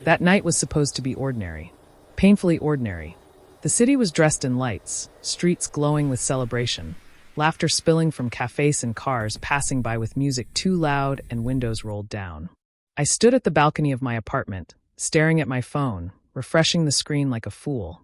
That night was supposed to be ordinary. Painfully ordinary. The city was dressed in lights, streets glowing with celebration, laughter spilling from cafes and cars passing by with music too loud and windows rolled down. I stood at the balcony of my apartment, staring at my phone, refreshing the screen like a fool,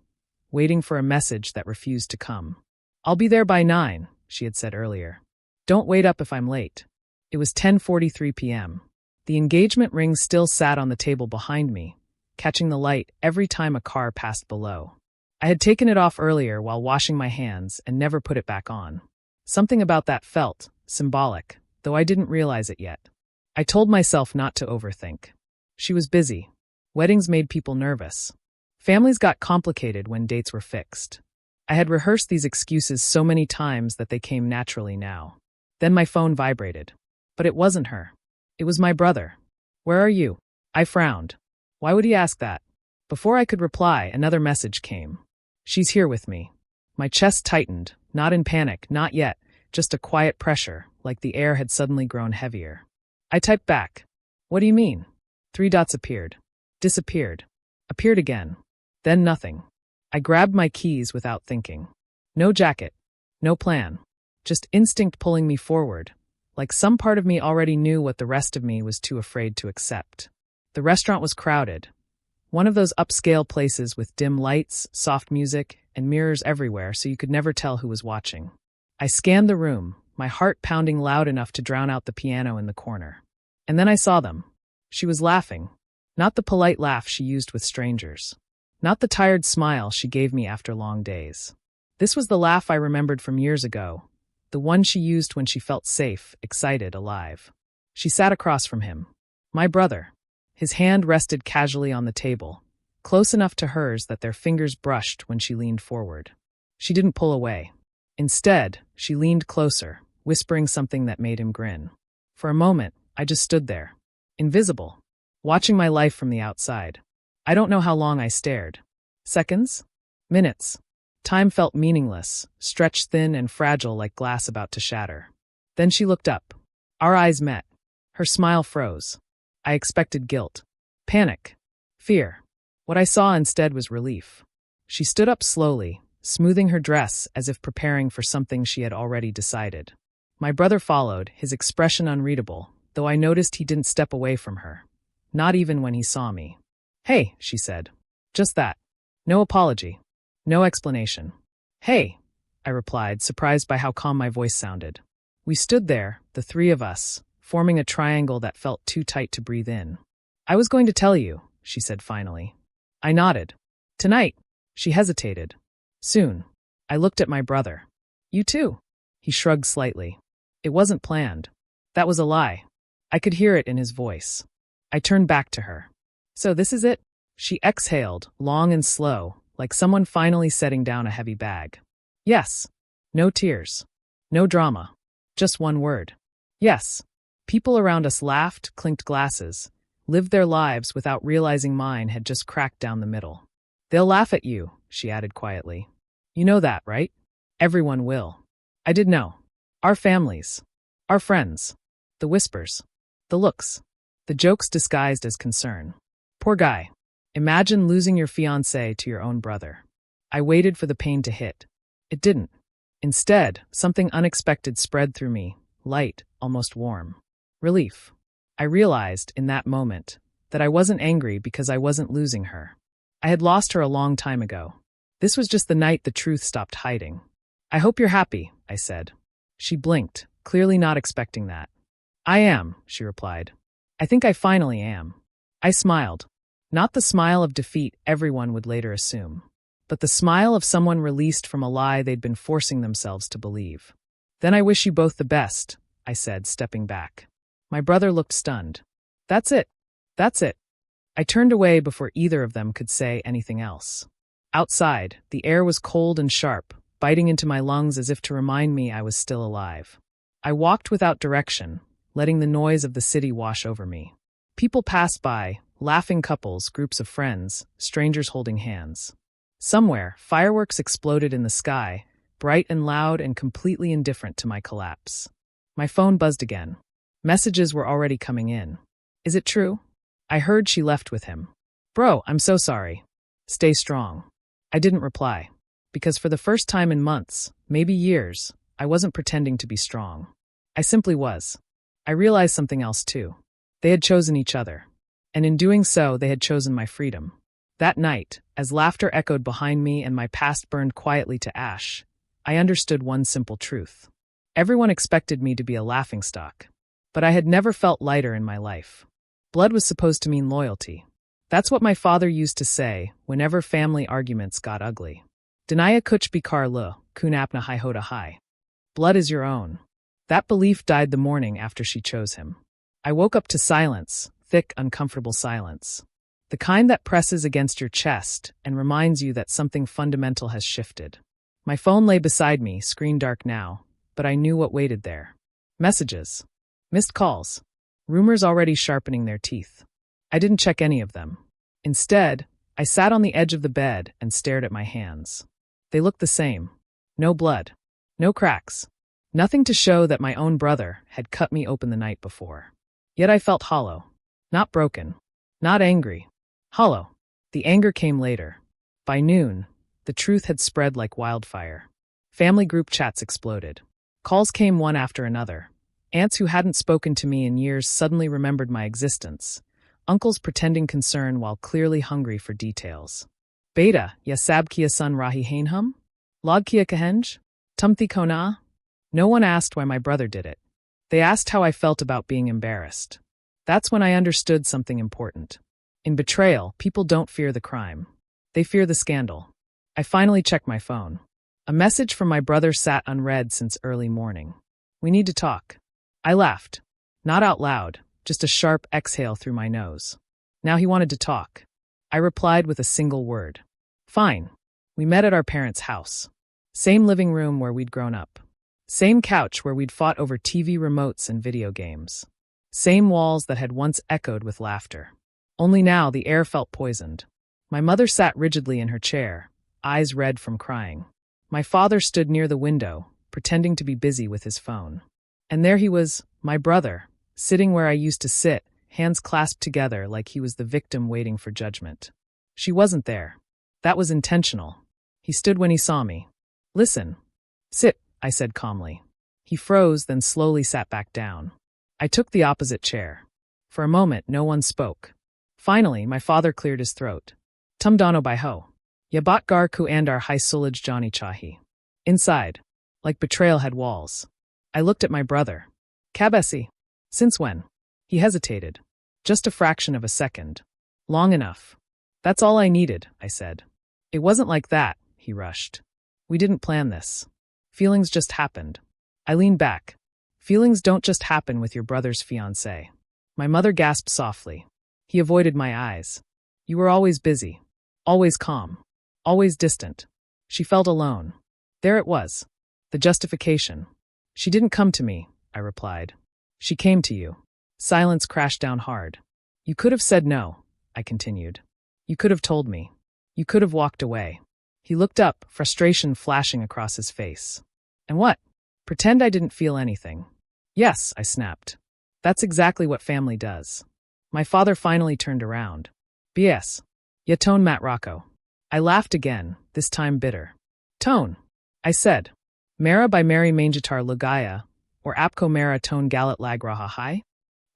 waiting for a message that refused to come. "I'll be there by 9, she had said earlier. "Don't wait up if I'm late." It was 10:43 p.m. The engagement ring still sat on the table behind me, catching the light every time a car passed below. I had taken it off earlier while washing my hands and never put it back on. Something about that felt symbolic, though I didn't realize it yet. I told myself not to overthink. She was busy. Weddings made people nervous. Families got complicated when dates were fixed. I had rehearsed these excuses so many times that they came naturally now. Then my phone vibrated. But it wasn't her. It was my brother. "Where are you?" I frowned. Why would he ask that? Before I could reply, another message came. "She's here with me." My chest tightened, not in panic, not yet, just a quiet pressure, like the air had suddenly grown heavier. I typed back. "What do you mean?" 3 dots appeared. Disappeared. Appeared again. Then nothing. I grabbed my keys without thinking. No jacket. No plan. Just instinct pulling me forward, like some part of me already knew what the rest of me was too afraid to accept. The restaurant was crowded. One of those upscale places with dim lights, soft music, and mirrors everywhere so you could never tell who was watching. I scanned the room, my heart pounding loud enough to drown out the piano in the corner. And then I saw them. She was laughing. Not the polite laugh she used with strangers. Not the tired smile she gave me after long days. This was the laugh I remembered from years ago. The one she used when she felt safe, excited, alive. She sat across from him. My brother. His hand rested casually on the table, close enough to hers that their fingers brushed when she leaned forward. She didn't pull away. Instead, she leaned closer, whispering something that made him grin. For a moment, I just stood there, invisible, watching my life from the outside. I don't know how long I stared. Seconds? Minutes. Time felt meaningless, stretched thin and fragile like glass about to shatter. Then she looked up. Our eyes met. Her smile froze. I expected guilt, panic, fear. What I saw instead was relief. She stood up slowly, smoothing her dress as if preparing for something she had already decided. My brother followed, his expression unreadable, though I noticed he didn't step away from her. Not even when he saw me. "Hey," she said. Just that. No apology. No explanation. "Hey," I replied, surprised by how calm my voice sounded. We stood there, the 3 of us, forming a triangle that felt too tight to breathe in. "I was going to tell you," she said finally. I nodded. "Tonight." She hesitated. "Soon." I looked at my brother. "You too?" He shrugged slightly. "It wasn't planned." That was a lie. I could hear it in his voice. I turned back to her. "So this is it?" She exhaled, long and slow, like someone finally setting down a heavy bag. "Yes." No tears. No drama. Just one word. "Yes." People around us laughed, clinked glasses, lived their lives without realizing mine had just cracked down the middle. "They'll laugh at you," she added quietly. "You know that, right? Everyone will." I did know. Our families. Our friends. The whispers. The looks. The jokes disguised as concern. Poor guy. Imagine losing your fiancé to your own brother. I waited for the pain to hit. It didn't. Instead, something unexpected spread through me, light, almost warm. Relief. I realized, in that moment, that I wasn't angry because I wasn't losing her. I had lost her a long time ago. This was just the night the truth stopped hiding. "I hope you're happy," I said. She blinked, clearly not expecting that. "I am," she replied. "I think I finally am." I smiled. Not the smile of defeat everyone would later assume, but the smile of someone released from a lie they'd been forcing themselves to believe. "Then I wish you both the best," I said, stepping back. My brother looked stunned. "That's it. That's it." I turned away before either of them could say anything else. Outside, the air was cold and sharp, biting into my lungs as if to remind me I was still alive. I walked without direction, letting the noise of the city wash over me. People passed by, laughing couples, groups of friends, strangers holding hands. Somewhere, fireworks exploded in the sky, bright and loud and completely indifferent to my collapse. My phone buzzed again. Messages were already coming in. "Is it true?" I heard she left with him. Bro, I'm so sorry. Stay strong. I didn't reply. Because for the first time in months, maybe years, I wasn't pretending to be strong. I simply was. I realized something else too. They had chosen each other. And in doing so, they had chosen my freedom. That night, as laughter echoed behind me and my past burned quietly to ash, I understood one simple truth. Everyone expected me to be a laughingstock. But I had never felt lighter in my life. Blood was supposed to mean loyalty. That's what my father used to say whenever family arguments got ugly. Denaya kuch bikar lu, kunapna hai hoda hai. Blood is your own. That belief died the morning after she chose him. I woke up to silence, thick, uncomfortable silence. The kind that presses against your chest and reminds you that something fundamental has shifted. My phone lay beside me, screen dark now, but I knew what waited there. Messages. Missed calls. Rumors already sharpening their teeth. I didn't check any of them. Instead, I sat on the edge of the bed and stared at my hands. They looked the same. No blood. No cracks. Nothing to show that my own brother had cut me open the night before. Yet I felt hollow. Not broken. Not angry. Hollow. The anger came later. By noon, the truth had spread like wildfire. Family group chats exploded. Calls came one after another. Aunts who hadn't spoken to me in years suddenly remembered my existence. Uncles pretending concern while clearly hungry for details. Beta, ya sab kia sun rahi hainhum? Log kia kahenj? Tumthi kona? No one asked why my brother did it. They asked how I felt about being embarrassed. That's when I understood something important. In betrayal, people don't fear the crime. They fear the scandal. I finally checked my phone. A message from my brother sat unread since early morning. We need to talk. I laughed. Not out loud. Just a sharp exhale through my nose. Now he wanted to talk. I replied with a single word. Fine. We met at our parents' house. Same living room where we'd grown up. Same couch where we'd fought over TV remotes and video games. Same walls that had once echoed with laughter. Only now the air felt poisoned. My mother sat rigidly in her chair, eyes red from crying. My father stood near the window, pretending to be busy with his phone. And there he was, my brother, sitting where I used to sit, hands clasped together like he was the victim waiting for judgment. She wasn't there. That was intentional. He stood when he saw me. Listen. Sit, I said calmly. He froze, then slowly sat back down. I took the opposite chair. For a moment, no one spoke. Finally, my father cleared his throat. Tumdano by ho. Yabat gar ku andar hai sulaj Johnny chahi. Inside, like betrayal had walls. I looked at my brother. Kabesi. Since when? He hesitated. Just a fraction of a second. Long enough. That's all I needed, I said. It wasn't like that, he rushed. We didn't plan this. Feelings just happened. I leaned back. Feelings don't just happen with your brother's fiancée. My mother gasped softly. He avoided my eyes. You were always busy. Always calm. Always distant. She felt alone. There it was. The justification. She didn't come to me, I replied. She came to you. Silence crashed down hard. You could have said no, I continued. You could have told me. You could have walked away. He looked up, frustration flashing across his face. And what? Pretend I didn't feel anything. Yes, I snapped. That's exactly what family does. My father finally turned around. BS. Ya tone Matt Rocco. I laughed again, this time bitter. Tone. I said. Mara by Mary Mangitar Lugaya, or Apko Mara Tone Galat Lagraha Hai?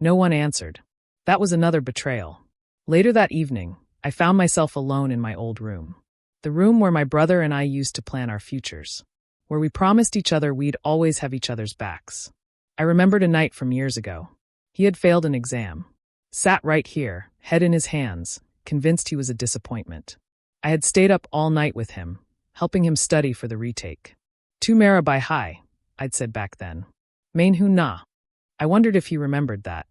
No one answered. That was another betrayal. Later that evening, I found myself alone in my old room. The room where my brother and I used to plan our futures. Where we promised each other we'd always have each other's backs. I remembered a night from years ago. He had failed an exam. Sat right here, head in his hands, convinced he was a disappointment. I had stayed up all night with him, helping him study for the retake. Tu Mara by Hai, I'd said back then. Main hu na. I wondered if he remembered that.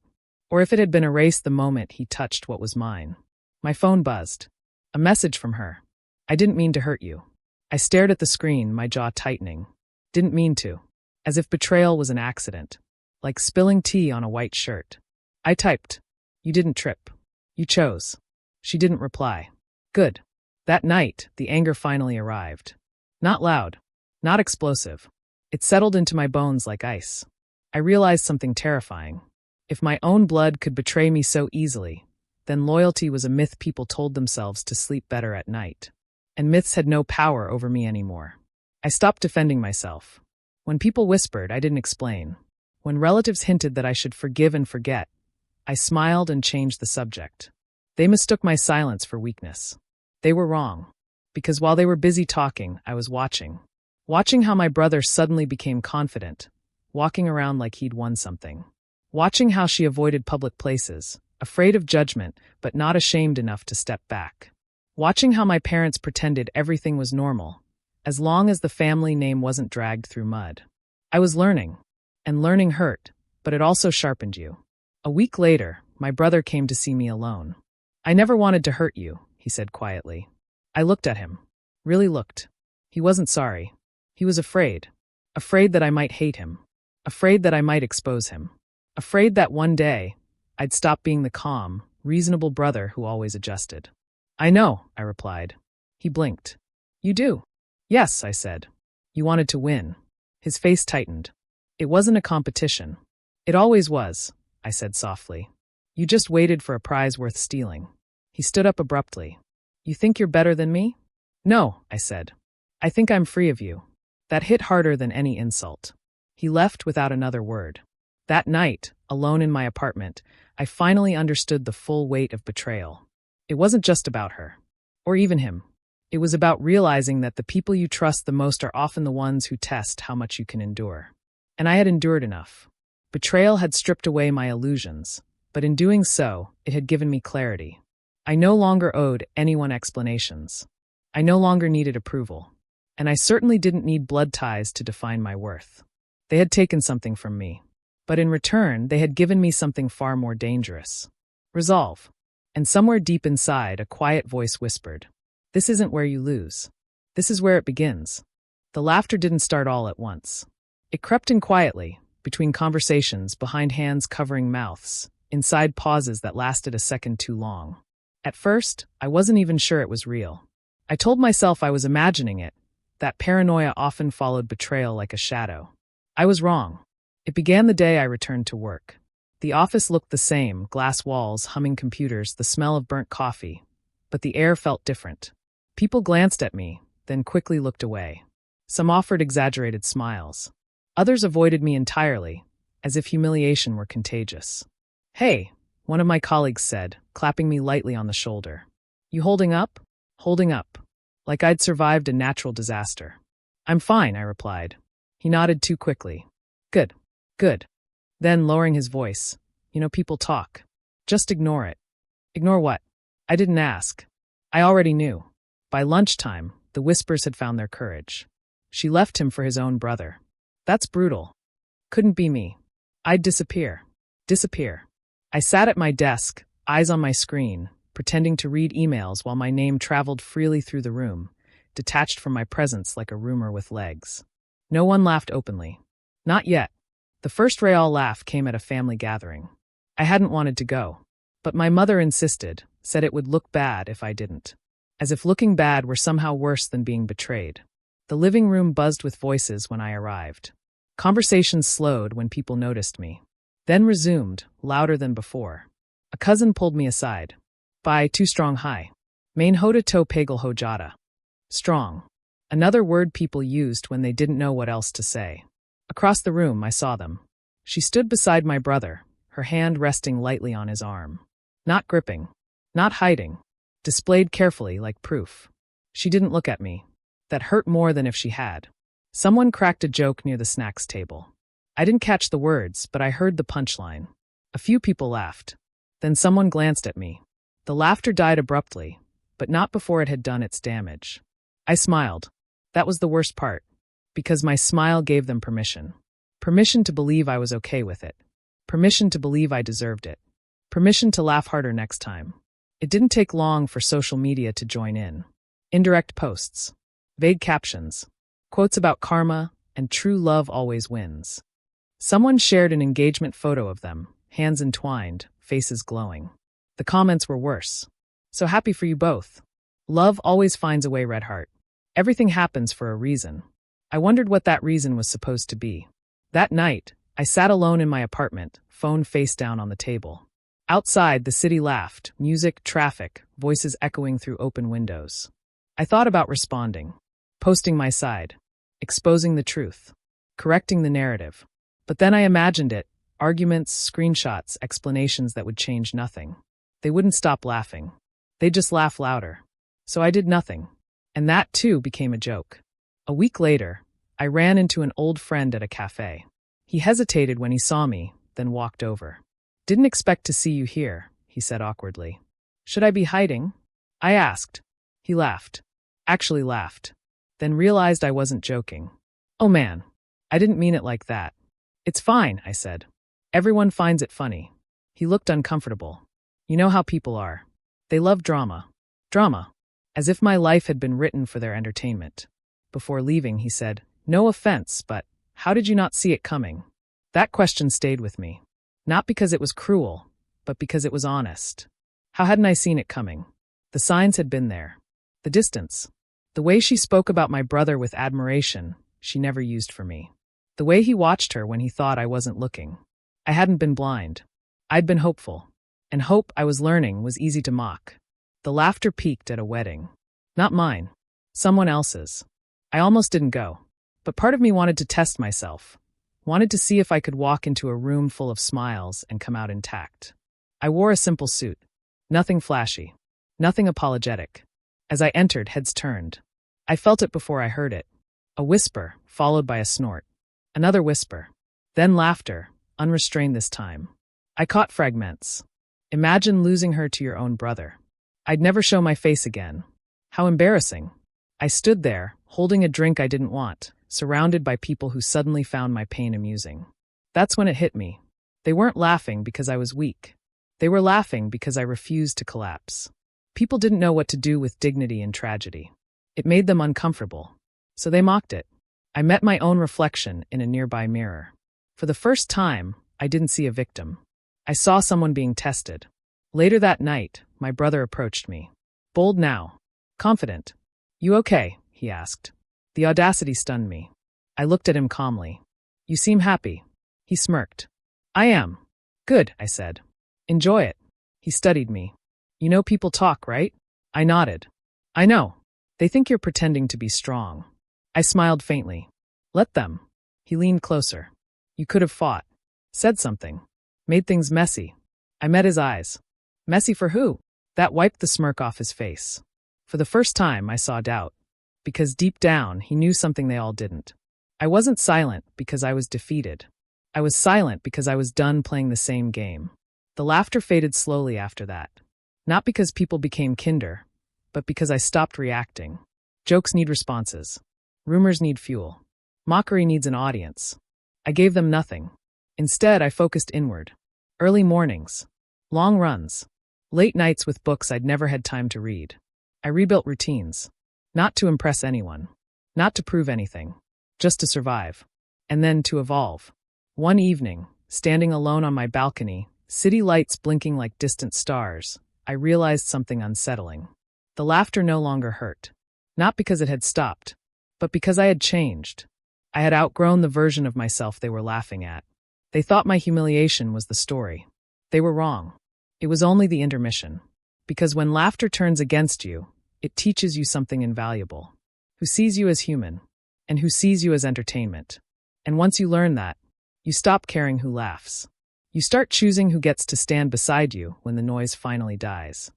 Or if it had been erased the moment he touched what was mine. My phone buzzed. A message from her. I didn't mean to hurt you. I stared at the screen, my jaw tightening. Didn't mean to. As if betrayal was an accident. Like spilling tea on a white shirt. I typed. You didn't trip. You chose. She didn't reply. Good. That night, the anger finally arrived. Not loud. Not explosive. It settled into my bones like ice. I realized something terrifying. If my own blood could betray me so easily, Then loyalty was a myth people told themselves to sleep better at night. And myths had no power over me anymore. I stopped defending myself. When people whispered, I didn't explain. When relatives hinted that I should forgive and forget, I smiled and changed the subject. They mistook my silence for weakness. They were wrong. Because while they were busy talking, I was watching. Watching how my brother suddenly became confident, walking around like he'd won something. Watching how she avoided public places, afraid of judgment, but not ashamed enough to step back. Watching how my parents pretended everything was normal, as long as the family name wasn't dragged through mud. I was learning. And learning hurt, but it also sharpened you. A week later, my brother came to see me alone. I never wanted to hurt you, he said quietly. I looked at him. Really looked. He wasn't sorry. He was afraid. Afraid that I might hate him. Afraid that I might expose him. Afraid that one day, I'd stop being the calm, reasonable brother who always adjusted. I know, I replied. He blinked. You do? Yes, I said. You wanted to win. His face tightened. It wasn't a competition. It always was, I said softly. You just waited for a prize worth stealing. He stood up abruptly. You think you're better than me? No, I said. I think I'm free of you. That hit harder than any insult. He left without another word. That night, alone in my apartment, I finally understood the full weight of betrayal. It wasn't just about her. Or even him. It was about realizing that the people you trust the most are often the ones who test how much you can endure. And I had endured enough. Betrayal had stripped away my illusions, but in doing so, it had given me clarity. I no longer owed anyone explanations. I no longer needed approval. And I certainly didn't need blood ties to define my worth. They had taken something from me. But in return, they had given me something far more dangerous. Resolve. And somewhere deep inside, a quiet voice whispered, "This isn't where you lose. This is where it begins." The laughter didn't start all at once. It crept in quietly, between conversations, behind hands covering mouths, inside pauses that lasted a second too long. At first, I wasn't even sure it was real. I told myself I was imagining it, that paranoia often followed betrayal like a shadow. I was wrong. It began the day I returned to work. The office looked the same, glass walls, humming computers, the smell of burnt coffee. But the air felt different. People glanced at me, then quickly looked away. Some offered exaggerated smiles. Others avoided me entirely, as if humiliation were contagious. "Hey," one of my colleagues said, clapping me lightly on the shoulder. "You holding up?" "Holding up." Like I'd survived a natural disaster. "I'm fine," I replied. He nodded too quickly. "Good. Good." Then, lowering his voice, "People talk. Just ignore it." "Ignore what?" I didn't ask. I already knew. By lunchtime, the whispers had found their courage. She left him for his own brother. That's brutal. Couldn't be me. I'd disappear. Disappear. I sat at my desk, eyes on my screen, pretending to read emails while my name traveled freely through the room, detached from my presence like a rumor with legs. No one laughed openly. Not yet. The first Real laugh came at a family gathering. I hadn't wanted to go. But my mother insisted, said it would look bad if I didn't. As if looking bad were somehow worse than being betrayed. The living room buzzed with voices when I arrived. Conversations slowed when people noticed me. Then resumed, louder than before. A cousin pulled me aside. "By too strong high. Main hoda to pagal hojada." Strong. Another word people used when they didn't know what else to say. Across the room, I saw them. She stood beside my brother, her hand resting lightly on his arm. Not gripping. Not hiding. Displayed carefully like proof. She didn't look at me. That hurt more than if she had. Someone cracked a joke near the snacks table. I didn't catch the words, but I heard the punchline. A few people laughed. Then someone glanced at me. The laughter died abruptly, but not before it had done its damage. I smiled. That was the worst part. Because my smile gave them permission. Permission to believe I was okay with it. Permission to believe I deserved it. Permission to laugh harder next time. It didn't take long for social media to join in. Indirect posts. Vague captions. Quotes about karma and true love always wins. Someone shared an engagement photo of them, hands entwined, faces glowing. The comments were worse. "So happy for you both. Love always finds a way, red heart. Everything happens for a reason." I wondered what that reason was supposed to be. That night, I sat alone in my apartment, phone face down on the table. Outside, the city laughed, music, traffic, voices echoing through open windows. I thought about responding, posting my side, exposing the truth, correcting the narrative. But then I imagined it, arguments, screenshots, explanations that would change nothing. They wouldn't stop laughing. They'd just laugh louder. So I did nothing. And that, too, became a joke. A week later, I ran into an old friend at a cafe. He hesitated when he saw me, then walked over. "Didn't expect to see you here," he said awkwardly. "Should I be hiding?" I asked. He laughed. Actually laughed. Then realized I wasn't joking. "Oh man, I didn't mean it like that." "It's fine," I said. "Everyone finds it funny." He looked uncomfortable. You know how people are. They love drama. Drama. As if my life had been written for their entertainment. Before leaving, he said, "No offense, but how did you not see it coming?" That question stayed with me. Not because it was cruel, but because it was honest. How hadn't I seen it coming? The signs had been there. The distance. The way she spoke about my brother with admiration, she never used for me. The way he watched her when he thought I wasn't looking. I hadn't been blind. I'd been hopeful. And hope, I was learning, was easy to mock. The laughter peaked at a wedding. Not mine. Someone else's. I almost didn't go. But part of me wanted to test myself. Wanted to see if I could walk into a room full of smiles and come out intact. I wore a simple suit. Nothing flashy. Nothing apologetic. As I entered, heads turned. I felt it before I heard it. A whisper, followed by a snort. Another whisper. Then laughter, unrestrained this time. I caught fragments. Imagine losing her to your own brother. I'd never show my face again. How embarrassing. I stood there, holding a drink I didn't want, surrounded by people who suddenly found my pain amusing. That's when it hit me. They weren't laughing because I was weak. They were laughing because I refused to collapse. People didn't know what to do with dignity in tragedy. It made them uncomfortable. So they mocked it. I met my own reflection in a nearby mirror. For the first time, I didn't see a victim. I saw someone being tested. Later that night, my brother approached me. Bold now. Confident. "You okay?" he asked. The audacity stunned me. I looked at him calmly. "You seem happy." He smirked. "I am." "Good," I said. "Enjoy it." He studied me. "You know people talk, right?" I nodded. "I know. They think you're pretending to be strong." I smiled faintly. "Let them." He leaned closer. "You could have fought. Said something. Made things messy." I met his eyes. Messy for who? That wiped the smirk off his face. For the first time, I saw doubt. Because deep down, he knew something they all didn't. I wasn't silent because I was defeated. I was silent because I was done playing the same game. The laughter faded slowly after that. Not because people became kinder, but because I stopped reacting. Jokes need responses. Rumors need fuel. Mockery needs an audience. I gave them nothing. Instead, I focused inward. Early mornings. Long runs. Late nights with books I'd never had time to read. I rebuilt routines. Not to impress anyone. Not to prove anything. Just to survive. And then to evolve. One evening, standing alone on my balcony, city lights blinking like distant stars, I realized something unsettling. The laughter no longer hurt. Not because it had stopped, but because I had changed. I had outgrown the version of myself they were laughing at. They thought my humiliation was the story. They were wrong. It was only the intermission. Because when laughter turns against you, it teaches you something invaluable. Who sees you as human, and who sees you as entertainment. And once you learn that, you stop caring who laughs. You start choosing who gets to stand beside you when the noise finally dies.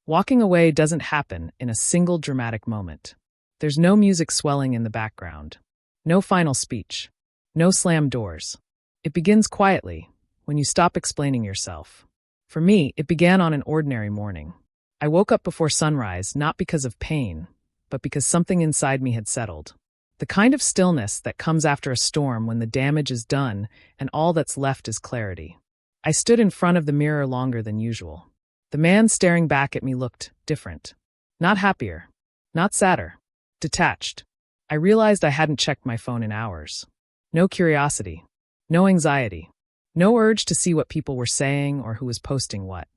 Walking away doesn't happen in a single dramatic moment. There's no music swelling in the background. No final speech. No slammed doors. It begins quietly, when you stop explaining yourself. For me, it began on an ordinary morning. I woke up before sunrise not because of pain, but because something inside me had settled. The kind of stillness that comes after a storm when the damage is done and all that's left is clarity. I stood in front of the mirror longer than usual. The man staring back at me looked different. Not happier. Not sadder. Detached. I realized I hadn't checked my phone in hours. No curiosity. No anxiety. No urge to see what people were saying or who was posting what.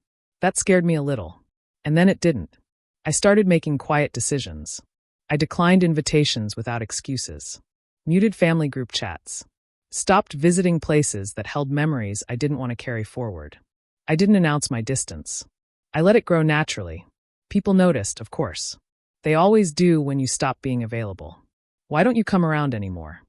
That scared me a little. And then it didn't. I started making quiet decisions. I declined invitations without excuses. Muted family group chats. Stopped visiting places that held memories I didn't want to carry forward. I didn't announce my distance. I let it grow naturally. People noticed, of course. They always do when you stop being available. Why don't you come around anymore?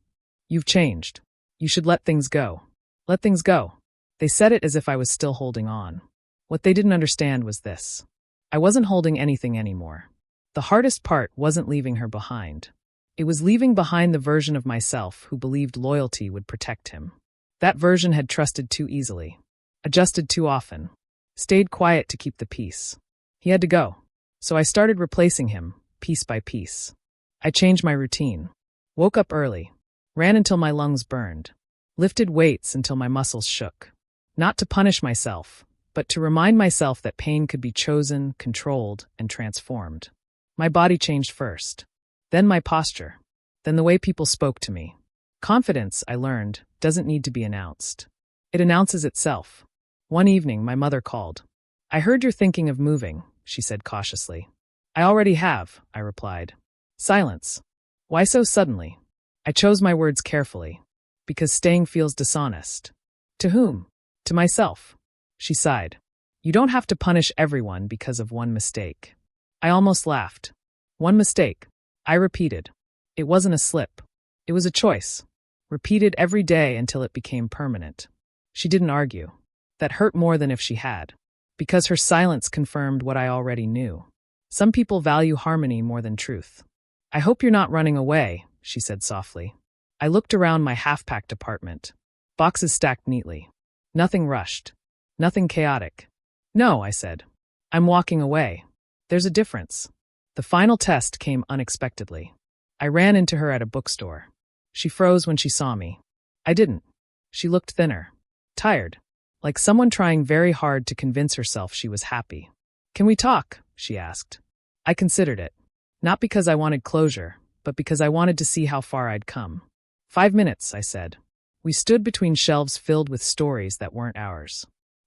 You've changed. You should let things go. Let things go. They said it as if I was still holding on. What they didn't understand was this. I wasn't holding anything anymore. The hardest part wasn't leaving her behind. It was leaving behind the version of myself who believed loyalty would protect him. That version had trusted too easily, adjusted too often, stayed quiet to keep the peace. He had to go, so I started replacing him, piece by piece. I changed my routine, woke up early, ran until my lungs burned, lifted weights until my muscles shook. Not to punish myself, but to remind myself that pain could be chosen, controlled, and transformed. My body changed first, then my posture, then the way people spoke to me. Confidence, I learned, doesn't need to be announced. It announces itself. One evening, my mother called. "I heard you're thinking of moving," she said cautiously. "I already have," I replied. Silence. Why so suddenly? I chose my words carefully. Because staying feels dishonest. To whom? To myself. She sighed. "You don't have to punish everyone because of one mistake." I almost laughed. One mistake. I repeated. It wasn't a slip. It was a choice. Repeated every day until it became permanent. She didn't argue. That hurt more than if she had. Because her silence confirmed what I already knew. Some people value harmony more than truth. "I hope you're not running away," she said softly. I looked around my half-packed apartment. Boxes stacked neatly. Nothing rushed. Nothing chaotic. "No," I said. "I'm walking away. There's a difference." The final test came unexpectedly. I ran into her at a bookstore. She froze when she saw me. I didn't. She looked thinner. Tired. Like someone trying very hard to convince herself she was happy. "Can we talk?" she asked. I considered it. Not because I wanted closure, but because I wanted to see how far I'd come. 5 minutes, I said. We stood between shelves filled with stories that weren't ours.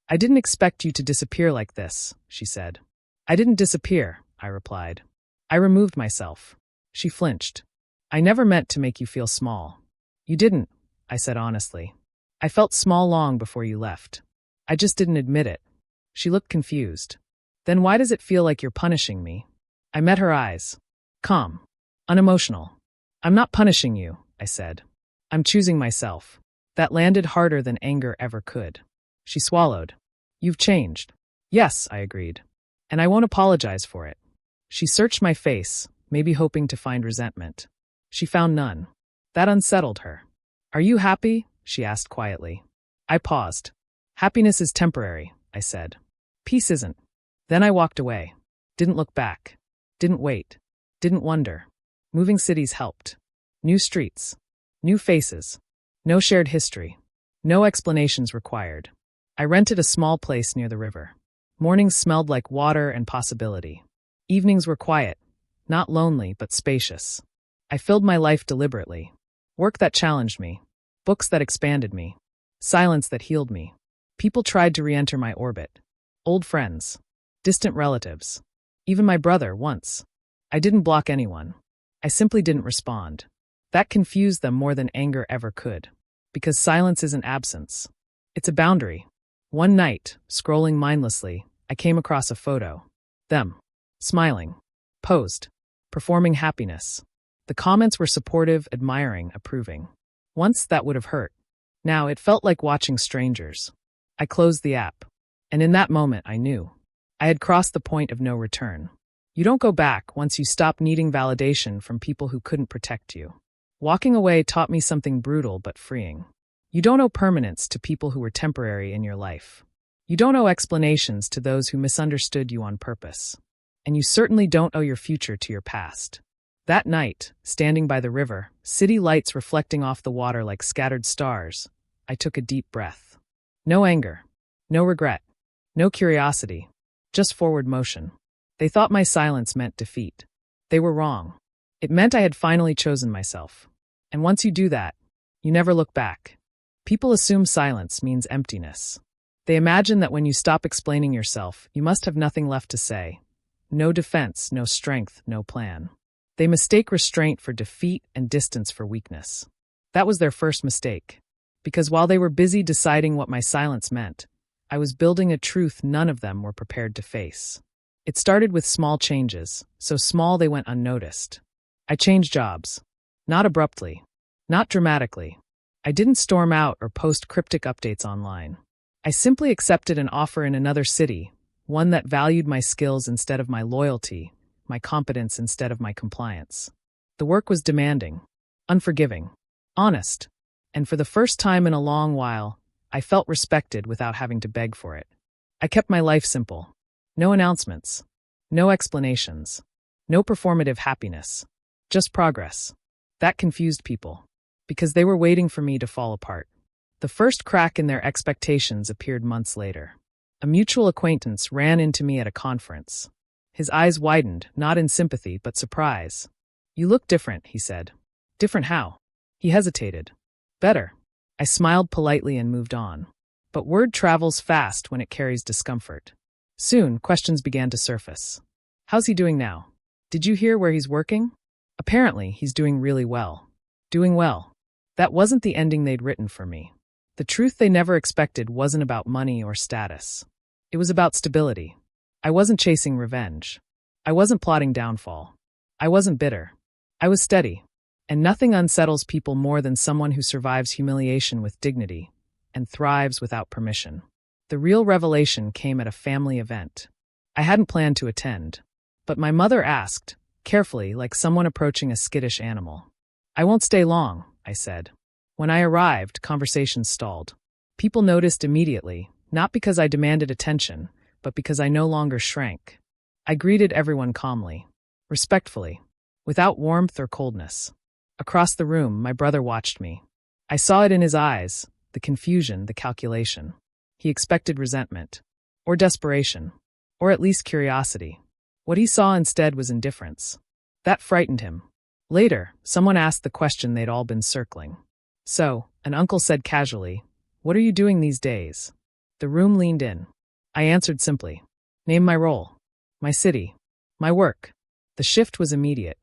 "I didn't expect you to disappear like this," she said. "I didn't disappear," I replied. "I removed myself." She flinched. "I never meant to make you feel small." "You didn't," I said honestly. "I felt small long before you left. I just didn't admit it." She looked confused. "Then why does it feel like you're punishing me?" I met her eyes. Calm. Unemotional. "I'm not punishing you," I said. "I'm choosing myself." That landed harder than anger ever could. She swallowed. "You've changed." "Yes," I agreed. "And I won't apologize for it." She searched my face, maybe hoping to find resentment. She found none. That unsettled her. "Are you happy?" she asked quietly. I paused. "Happiness is temporary," I said. "Peace isn't." Then I walked away. Didn't look back. Didn't wait. Didn't wonder. Moving cities helped. New streets. New faces. No shared history. No explanations required. I rented a small place near the river. Mornings smelled like water and possibility. Evenings were quiet. Not lonely, but spacious. I filled my life deliberately. Work that challenged me. Books that expanded me. Silence that healed me. People tried to re-enter my orbit. Old friends. Distant relatives. Even my brother, once. I didn't block anyone. I simply didn't respond. That confused them more than anger ever could. Because silence isn't absence. It's a boundary. One night, scrolling mindlessly, I came across a photo. Them. Smiling. Posed. Performing happiness. The comments were supportive, admiring, approving. Once that would have hurt. Now it felt like watching strangers. I closed the app. And in that moment I knew. I had crossed the point of no return. You don't go back once you stop needing validation from people who couldn't protect you. Walking away taught me something brutal but freeing. You don't owe permanence to people who were temporary in your life. You don't owe explanations to those who misunderstood you on purpose. And you certainly don't owe your future to your past. That night, standing by the river, city lights reflecting off the water like scattered stars, I took a deep breath. No anger. No regret. No curiosity. Just forward motion. They thought my silence meant defeat. They were wrong. It meant I had finally chosen myself. And once you do that, you never look back. People assume silence means emptiness. They imagine that when you stop explaining yourself, you must have nothing left to say. No defense, no strength, no plan. They mistake restraint for defeat and distance for weakness. That was their first mistake. Because while they were busy deciding what my silence meant, I was building a truth none of them were prepared to face. It started with small changes, so small they went unnoticed. I changed jobs. Not abruptly. Not dramatically. I didn't storm out or post cryptic updates online. I simply accepted an offer in another city, one that valued my skills instead of my loyalty, my competence instead of my compliance. The work was demanding, unforgiving, honest, and for the first time in a long while, I felt respected without having to beg for it. I kept my life simple. No announcements. No explanations. No performative happiness. Just progress. That confused people, because they were waiting for me to fall apart. The first crack in their expectations appeared months later. A mutual acquaintance ran into me at a conference. His eyes widened, not in sympathy but surprise. "You look different," he said. "Different how?" He hesitated. "Better." I smiled politely and moved on. But word travels fast when it carries discomfort. Soon, questions began to surface. "How's he doing now? Did you hear where he's working?" Apparently, he's doing really well. Doing well. That wasn't the ending they'd written for me. The truth they never expected wasn't about money or status. It was about stability. I wasn't chasing revenge. I wasn't plotting downfall. I wasn't bitter. I was steady. And nothing unsettles people more than someone who survives humiliation with dignity and thrives without permission. The real revelation came at a family event. I hadn't planned to attend, but my mother asked, carefully, like someone approaching a skittish animal. "I won't stay long," I said. When I arrived, conversations stalled. People noticed immediately, not because I demanded attention, but because I no longer shrank. I greeted everyone calmly, respectfully, without warmth or coldness. Across the room, my brother watched me. I saw it in his eyes, the confusion, the calculation. He expected resentment, or desperation, or at least curiosity. What he saw instead was indifference. That frightened him. Later, someone asked the question they'd all been circling. "So," an uncle said casually, "what are you doing these days?" The room leaned in. I answered simply. "Name my role. My city. My work." The shift was immediate.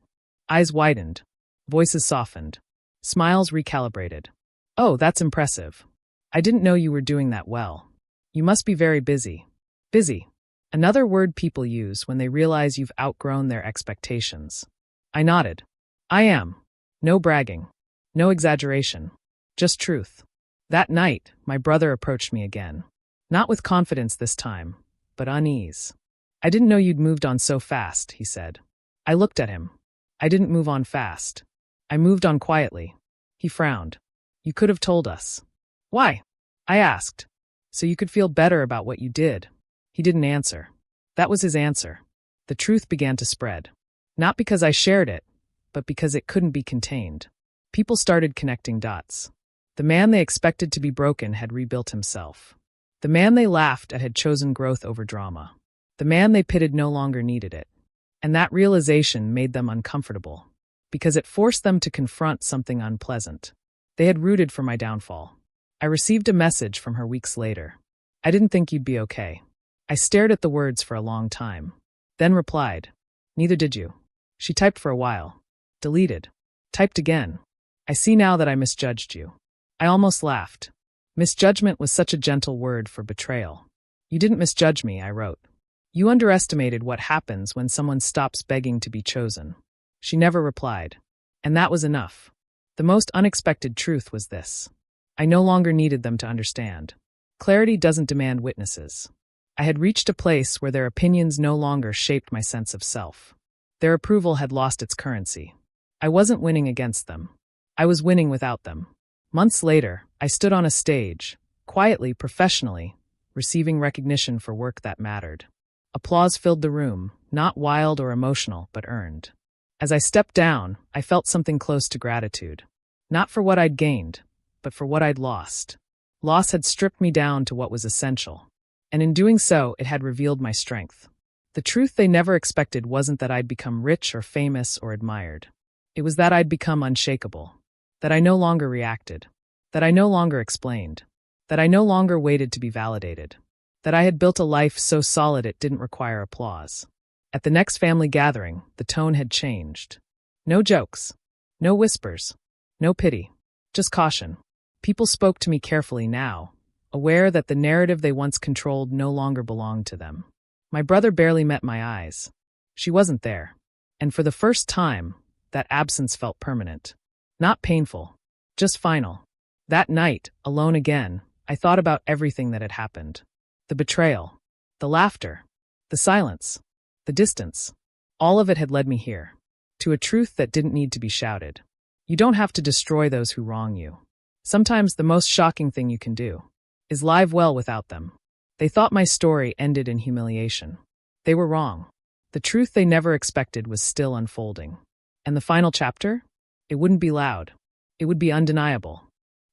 Eyes widened. Voices softened. Smiles recalibrated. "Oh, that's impressive. I didn't know you were doing that well. You must be very busy." Busy. Another word people use when they realize you've outgrown their expectations. I nodded. "I am." No bragging. No exaggeration. Just truth. That night, my brother approached me again. Not with confidence this time, but unease. "I didn't know you'd moved on so fast," he said. I looked at him. I didn't move on fast. I moved on quietly. He frowned. "You could have told us." "Why?" I asked. "So you could feel better about what you did." He didn't answer. That was his answer. The truth began to spread. Not because I shared it, but because it couldn't be contained. People started connecting dots. The man they expected to be broken had rebuilt himself. The man they laughed at had chosen growth over drama. The man they pitted no longer needed it. And that realization made them uncomfortable, because it forced them to confront something unpleasant. They had rooted for my downfall. I received a message from her weeks later. "I didn't think you'd be okay." I stared at the words for a long time, then replied, "Neither did you." She typed for a while. Deleted. Typed again. "I see now that I misjudged you." I almost laughed. Misjudgment was such a gentle word for betrayal. "You didn't misjudge me," I wrote. "You underestimated what happens when someone stops begging to be chosen." She never replied. And that was enough. The most unexpected truth was this. I no longer needed them to understand. Clarity doesn't demand witnesses. I had reached a place where their opinions no longer shaped my sense of self. Their approval had lost its currency. I wasn't winning against them. I was winning without them. Months later, I stood on a stage, quietly, professionally, receiving recognition for work that mattered. Applause filled the room, not wild or emotional, but earned. As I stepped down, I felt something close to gratitude. Not for what I'd gained, but for what I'd lost. Loss had stripped me down to what was essential. And in doing so, it had revealed my strength. The truth they never expected wasn't that I'd become rich or famous or admired. It was that I'd become unshakable. That I no longer reacted. That I no longer explained. That I no longer waited to be validated. That I had built a life so solid it didn't require applause. At the next family gathering, the tone had changed. No jokes. No whispers. No pity. Just caution. People spoke to me carefully now, aware that the narrative they once controlled no longer belonged to them. My brother barely met my eyes. She wasn't there. And for the first time, that absence felt permanent. Not painful, just final. That night, alone again, I thought about everything that had happened. The betrayal, the laughter, the silence, the distance. All of it had led me here, to a truth that didn't need to be shouted. You don't have to destroy those who wrong you. Sometimes the most shocking thing you can do is live well without them. They thought my story ended in humiliation. They were wrong. The truth they never expected was still unfolding. And the final chapter? It wouldn't be loud. It would be undeniable.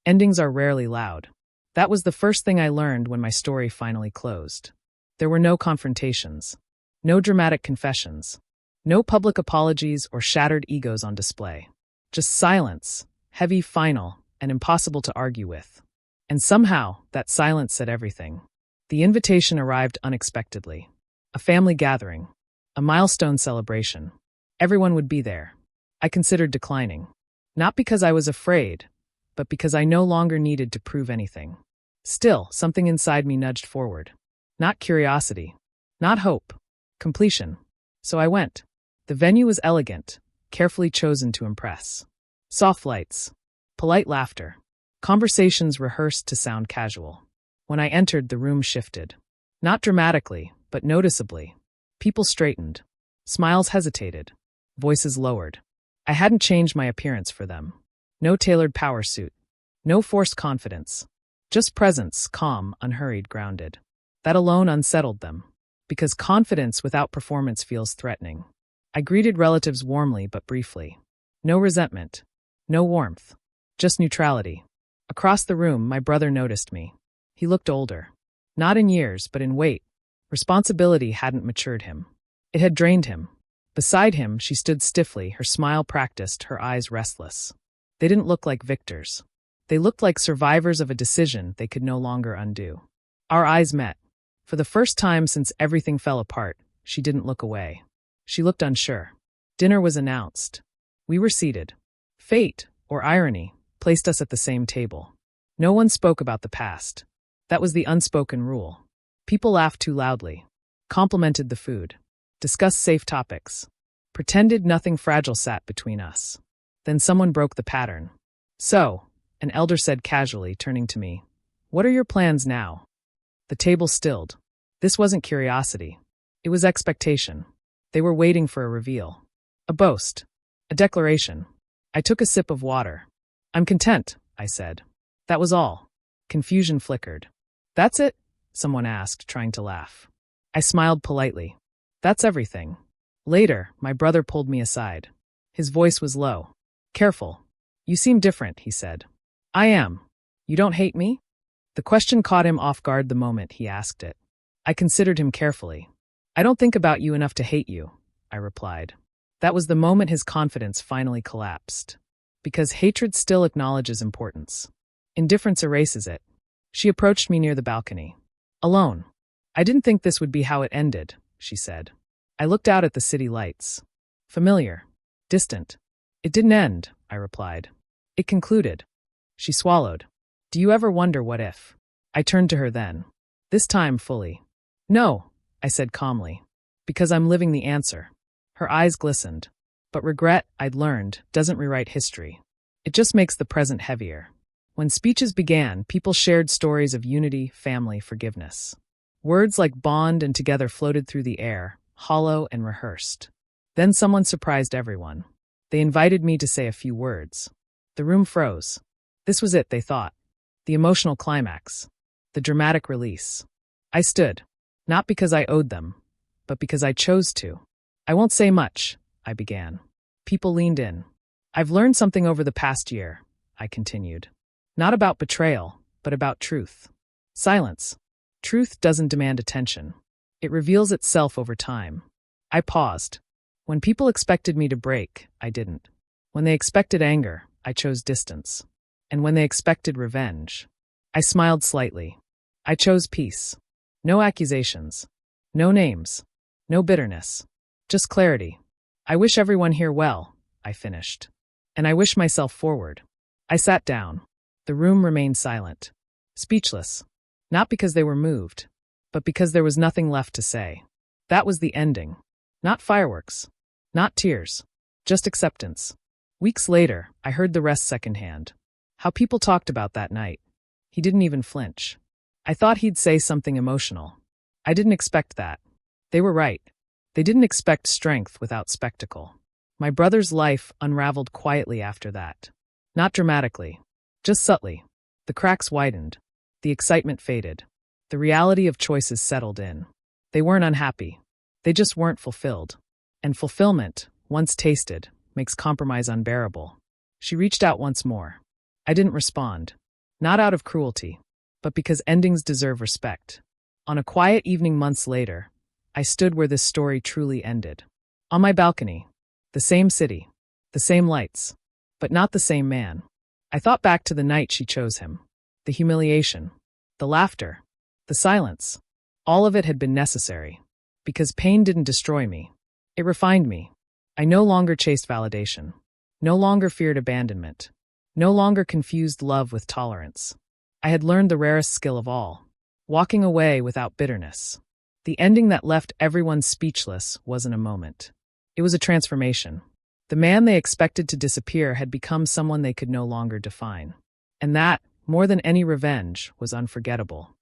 Endings are rarely loud. That was the first thing I learned when my story finally closed. There were no confrontations, no dramatic confessions, no public apologies or shattered egos on display. Just silence, heavy, final, and impossible to argue with. And somehow, that silence said everything. The invitation arrived unexpectedly. A family gathering, a milestone celebration. Everyone would be there. I considered declining. Not because I was afraid, but because I no longer needed to prove anything. Still, something inside me nudged forward. Not curiosity, not hope, completion. So I went. The venue was elegant, carefully chosen to impress. Soft lights, polite laughter, conversations rehearsed to sound casual. When I entered, the room shifted. Not dramatically, but noticeably. People straightened. Smiles hesitated. Voices lowered. I hadn't changed my appearance for them. No tailored power suit. No forced confidence. Just presence, calm, unhurried, grounded. That alone unsettled them. Because confidence without performance feels threatening. I greeted relatives warmly but briefly. No resentment. No warmth. Just neutrality. Across the room, my brother noticed me. He looked older. Not in years, but in weight. Responsibility hadn't matured him. It had drained him. Beside him, she stood stiffly, her smile practiced, her eyes restless. They didn't look like victors. They looked like survivors of a decision they could no longer undo. Our eyes met. For the first time since everything fell apart, she didn't look away. She looked unsure. Dinner was announced. We were seated. Fate, or irony, placed us at the same table. No one spoke about the past. That was the unspoken rule. People laughed too loudly, complimented the food, discussed safe topics, pretended nothing fragile sat between us. Then someone broke the pattern. So, an elder said casually, turning to me, "What are your plans now?" The table stilled. This wasn't curiosity. It was expectation. They were waiting for a reveal. A boast. A declaration. I took a sip of water. "I'm content," I said. That was all. Confusion flickered. "That's it?" someone asked, trying to laugh. I smiled politely. "That's everything." Later, my brother pulled me aside. His voice was low. "Careful. You seem different," he said. "I am. You don't hate me?" The question caught him off guard the moment he asked it. I considered him carefully. "I don't think about you enough to hate you," I replied. That was the moment his confidence finally collapsed. Because hatred still acknowledges importance. Indifference erases it. She approached me near the balcony. "Alone. I didn't think this would be how it ended," she said. I looked out at the city lights. Familiar. Distant. "It didn't end," I replied. "It concluded." She swallowed. "Do you ever wonder what if?" I turned to her then. This time fully. "No," I said calmly. "Because I'm living the answer." Her eyes glistened. But regret, I'd learned, doesn't rewrite history. It just makes the present heavier. When speeches began, people shared stories of unity, family, forgiveness. Words like bond and together floated through the air, hollow and rehearsed. Then someone surprised everyone. They invited me to say a few words. The room froze. This was it, they thought. The emotional climax. The dramatic release. I stood. Not because I owed them, but because I chose to. "I won't say much," I began. People leaned in. "I've learned something over the past year," I continued. "Not about betrayal, but about truth. Silence. Truth doesn't demand attention. It reveals itself over time." I paused. When people expected me to break, I didn't. When they expected anger, I chose distance. And when they expected revenge, I smiled slightly. I chose peace. No accusations. No names. No bitterness. Just clarity. "I wish everyone here well," I finished. "And I wish myself forward." I sat down. The room remained silent. Speechless. Not because they were moved, but because there was nothing left to say. That was the ending. Not fireworks. Not tears. Just acceptance. Weeks later, I heard the rest secondhand. How people talked about that night. He didn't even flinch. I thought he'd say something emotional. I didn't expect that. They were right. They didn't expect strength without spectacle. My brother's life unraveled quietly after that. Not dramatically. Just subtly. The cracks widened. The excitement faded. The reality of choices settled in. They weren't unhappy. They just weren't fulfilled. And fulfillment, once tasted, makes compromise unbearable. She reached out once more. I didn't respond. Not out of cruelty, but because endings deserve respect. On a quiet evening months later, I stood where this story truly ended. On my balcony. The same city. The same lights. But not the same man. I thought back to the night she chose him. The humiliation. The laughter. The silence. All of it had been necessary. Because pain didn't destroy me. It refined me. I no longer chased validation. No longer feared abandonment. No longer confused love with tolerance. I had learned the rarest skill of all. Walking away without bitterness. The ending that left everyone speechless wasn't a moment. It was a transformation. The man they expected to disappear had become someone they could no longer define. And that, more than any revenge, was unforgettable.